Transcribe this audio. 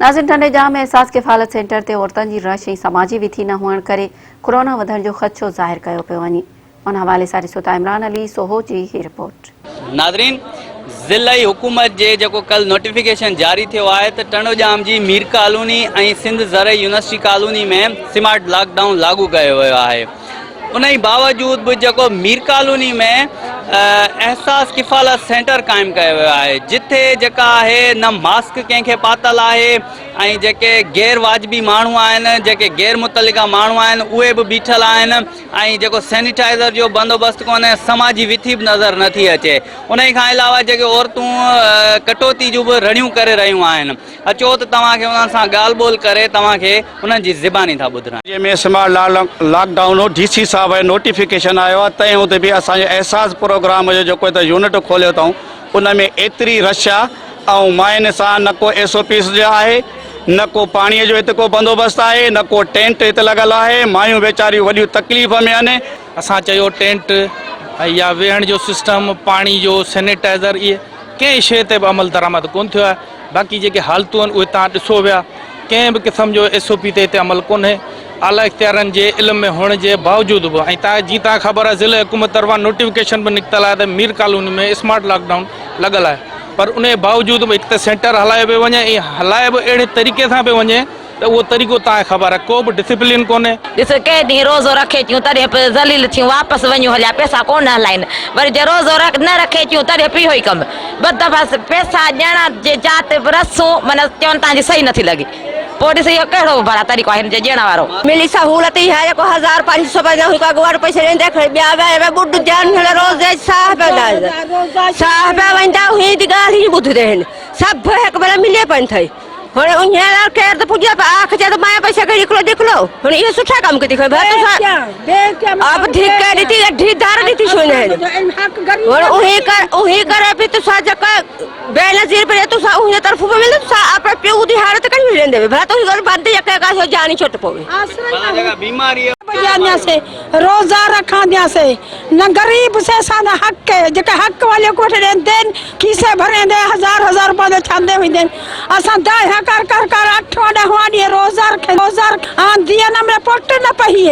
नाज़िन ٹنڈو में احساس किफ़ालत सेंटर ते औरतुनि जी रश ऐं समाजी विथी न हुअण करे कोरोना वधण जो ख़दशो ज़ाहिर कयो पियो वञे। उन हवाले सां ॾिसो था इमरान अली सोहो जी ही रिपोर्ट। नाज़रीन, ज़िलाई हुकूमत जे जेको कल नोटिफिकेशन जारी थियो आहे त ٹنڈو जी मीर कॉलोनी ऐं सिंध ज़रई यूनिवर्सिटी कॉलोनी में स्मार्ट लॉकडाउन लागू कयो वियो आहे। उन ई बावजूद भी जेको मीर कॉलोनी में एहसास किफ़ालत सेंटर कायम कयो वियो आहे, जिथे जेका आहे न मास्क कंहिंखे पातल आहे ऐं जेके गैर वाजिबी माण्हू आहिनि, जेके गैर मुतलिका माण्हू आहिनि उहे बि बीठल आहिनि ऐं जेको सैनिटाइज़र जो बंदोबस्तु कोन्हे, समाजी विथी बि नज़र नथी अचे। उन खां अलावा जेके औरतूं कटौती जूं बि रड़ियूं करे रहियूं आहिनि। अचो त तव्हांखे उन्हनि सां ॻाल्हि ॿोल करे तव्हांखे उन्हनि जी ज़बानी था ॿुधायूं। जंहिंमें स्मार्ट लॉकडाउन डीसी साहब जो नोटिफिकेशन आयो आहे, तंहिं हूंदे बि असांजे एहसास प्रोग्राम जो जेको हिते यूनिट खोलियो अथऊं उन में एतिरी रश आहे ऐं मायुनि सां न को SOPs जो आहे, न को पाणीअ जो हिते को बंदोबस्तु आहे, न को टेंट हिते लॻल आहे। मायूं वेचारियूं वॾियूं तकलीफ़ में आहिनि। असां चयो टेंट या वेहण जो सिस्टम, पाणी जो सैनिटाइज़र, इहे कंहिं शइ ते बि अमल दरामद कोन थियो आहे। बाक़ी जेके हालतूं आहिनि उहे तव्हां ॾिसो विया, कंहिं बि क़िस्म जो SOP ते हिते अमल कोन्हे। आला इख्तियारनि जे इल्म में हुअण जे बावजूद बि ऐं तव्हां ख़बर आहे ज़िले हुकूमत तरफ़ां नोटिफिकेशन बि निकितल आहे त मीर कॉलोनी में स्मार्ट लॉकडाउन लॻल आहे, पर उन जे बावजूद बि हिकु त सेंटर हलायो पियो वञे ऐं हलाए बि अहिड़े तरीक़े सां पियो वञे त उहो तरीक़ो तव्हांखे ख़बर आहे, को बि डिसिप्लिन कोन्हे। ॾिस कंहिं ॾींहुं रोज़ो रखे थियूं तॾहिं बि ज़लील थियूं, वापसि वञूं हलिया पैसा कोन हलाइनि। वरी जे रोज़ो न रखे थियूं तॾहिं बि इहो ई कमु, ॿ दफ़ा पैसा ॾियण जे जात रसूं माना चवनि तव्हांजी सही नथी लॻी। पोइ ॾिस इहो कहिड़ो भला तरीक़ो आहे हिन जे ॾियण वारो। मिली सहूलत ई है, जेको 1500 का पैसे ॾींदे ॿिया ॿिया बुढ ध्यान रोज़ साहब साहब वेंदा हुई ती ॻाल्हि ई ॿुधंदे आहिनि। सभु हिकु भेरा मिले पवनि अथई। हाणे उन केर त पुॼे आख चए त मां पैसा खे निकिलो हाणे इहो सुठा कमु कई अब धिक ॾिठी धार ॾिठी छुने हाणे उही करे बि तुसां जेका बेनज़ीर पे तुसां उन तरफ पे मिले तुसां अपने प्यो दी हालत कन लेंदे भला तो गल बंद यके का जानी छोट पोवे भला जगह बीमारी बजानिया से रोजा रखा दिया से न गरीब से साना हक है जेका हक वाले को देन किसे भरे दे 1000 रुपए छांदे हुई देन असा दाया कर 8 रोजा रखे रोजा दिया न में पोट न पही।